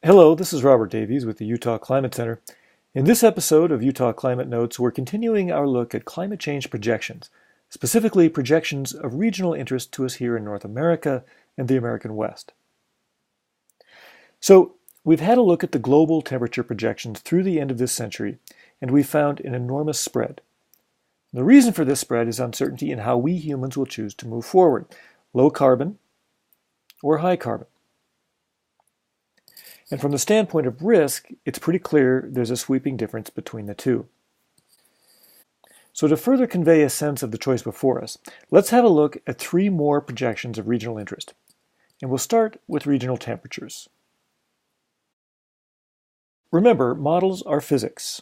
Hello, this is Robert Davies with the Utah Climate Center. In this episode of Utah Climate Notes, we're continuing our look at climate change projections, specifically projections of regional interest to us here in North America and the American West. So, we've had a look at the global temperature projections through the end of this century, and we've found an enormous spread. The reason for this spread is uncertainty in how we humans will choose to move forward, low carbon or high carbon. And from the standpoint of risk, it's pretty clear there's a sweeping difference between the two. So to further convey a sense of the choice before us, let's have a look at three more projections of regional interest. And we'll start with regional temperatures. Remember, models are physics.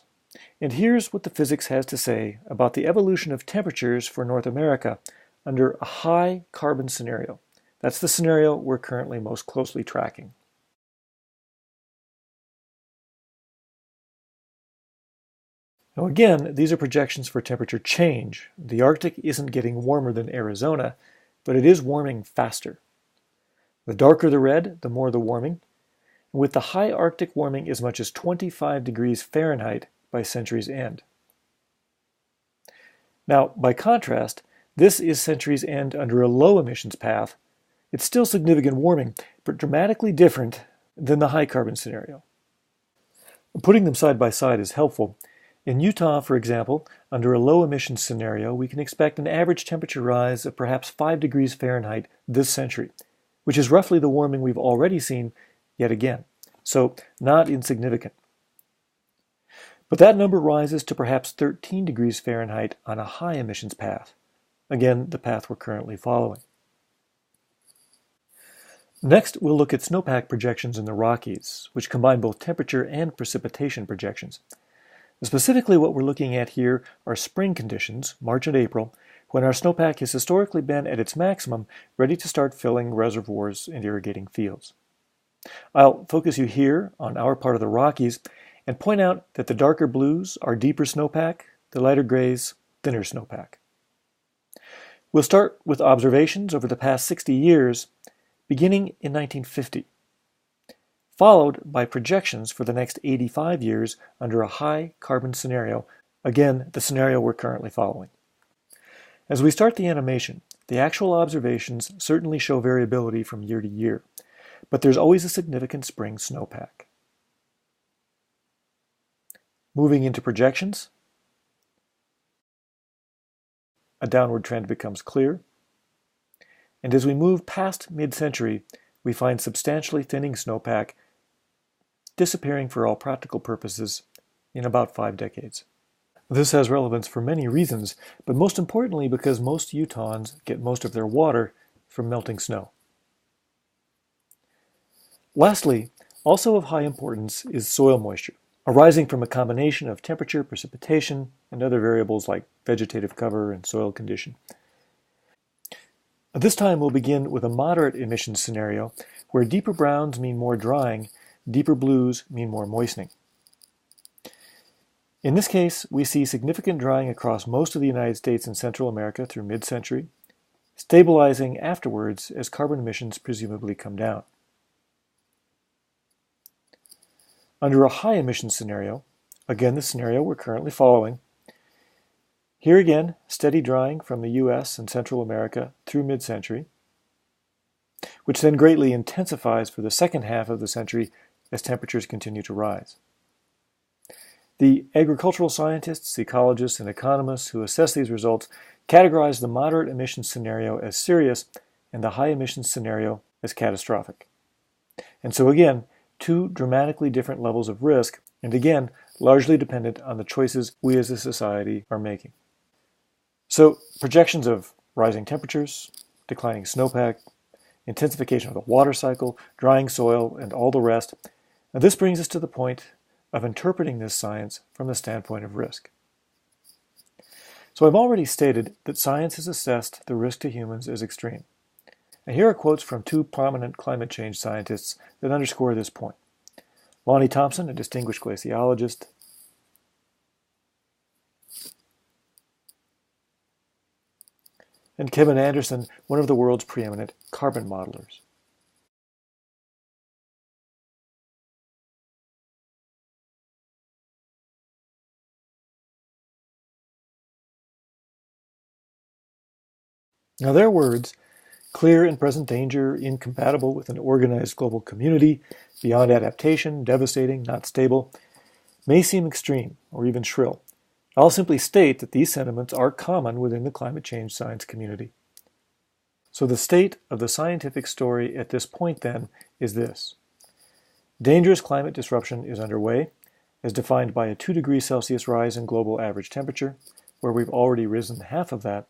And here's what the physics has to say about the evolution of temperatures for North America under a high carbon scenario. That's the scenario we're currently most closely tracking. Now again, these are projections for temperature change. The Arctic isn't getting warmer than Arizona, but it is warming faster. The darker the red, the more the warming, with the high Arctic warming as much as 25 degrees Fahrenheit by century's end. Now, by contrast, this is century's end under a low emissions path. It's still significant warming, but dramatically different than the high carbon scenario. Putting them side by side is helpful. In Utah, for example, under a low emissions scenario, we can expect an average temperature rise of perhaps 5 degrees Fahrenheit this century, which is roughly the warming we've already seen yet again, so not insignificant. But that number rises to perhaps 13 degrees Fahrenheit on a high emissions path, again, the path we're currently following. Next, we'll look at snowpack projections in the Rockies, which combine both temperature and precipitation projections. Specifically, what we're looking at here are spring conditions, March and April, when our snowpack has historically been at its maximum, ready to start filling reservoirs and irrigating fields. I'll focus you here on our part of the Rockies and point out that the darker blues are deeper snowpack, the lighter grays, thinner snowpack. We'll start with observations over the past 60 years, beginning in 1950. Followed by projections for the next 85 years under a high carbon scenario, again, the scenario we're currently following. As we start the animation, the actual observations certainly show variability from year to year, but there's always a significant spring snowpack. Moving into projections, a downward trend becomes clear, and as we move past mid-century, we find substantially thinning snowpack disappearing for all practical purposes in about 5 decades. This has relevance for many reasons, but most importantly because most Utahns get most of their water from melting snow. Lastly, also of high importance is soil moisture, arising from a combination of temperature, precipitation, and other variables like vegetative cover and soil condition. This time we'll begin with a moderate emissions scenario where deeper browns mean more drying, deeper blues mean more moistening. In this case, we see significant drying across most of the United States and Central America through mid-century, stabilizing afterwards as carbon emissions presumably come down. Under a high emissions scenario, again the scenario we're currently following, here again, steady drying from the US and Central America through mid-century, which then greatly intensifies for the second half of the century as temperatures continue to rise. The agricultural scientists, ecologists, and economists who assess these results categorize the moderate emissions scenario as serious and the high emissions scenario as catastrophic. And so again, two dramatically different levels of risk, and again, largely dependent on the choices we as a society are making. So, projections of rising temperatures, declining snowpack, intensification of the water cycle, drying soil, and all the rest. Now, this brings us to the point of interpreting this science from the standpoint of risk. So I've already stated that science has assessed the risk to humans as extreme. And here are quotes from two prominent climate change scientists that underscore this point. Lonnie Thompson, a distinguished glaciologist, and Kevin Anderson, one of the world's preeminent carbon modelers. Now their words, clear and present danger, incompatible with an organized global community, beyond adaptation, devastating, not stable, may seem extreme or even shrill. I'll simply state that these sentiments are common within the climate change science community. So the state of the scientific story at this point, then, is this. Dangerous climate disruption is underway, as defined by a 2 degrees Celsius rise in global average temperature, where we've already risen half of that,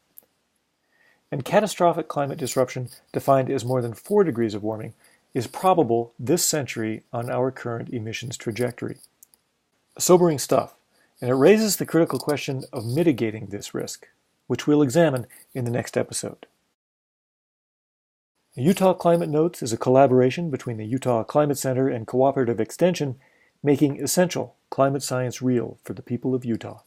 and catastrophic climate disruption, defined as more than 4 degrees of warming, is probable this century on our current emissions trajectory. Sobering stuff, and it raises the critical question of mitigating this risk, which we'll examine in the next episode. Utah Climate Notes is a collaboration between the Utah Climate Center and Cooperative Extension, making essential climate science real for the people of Utah.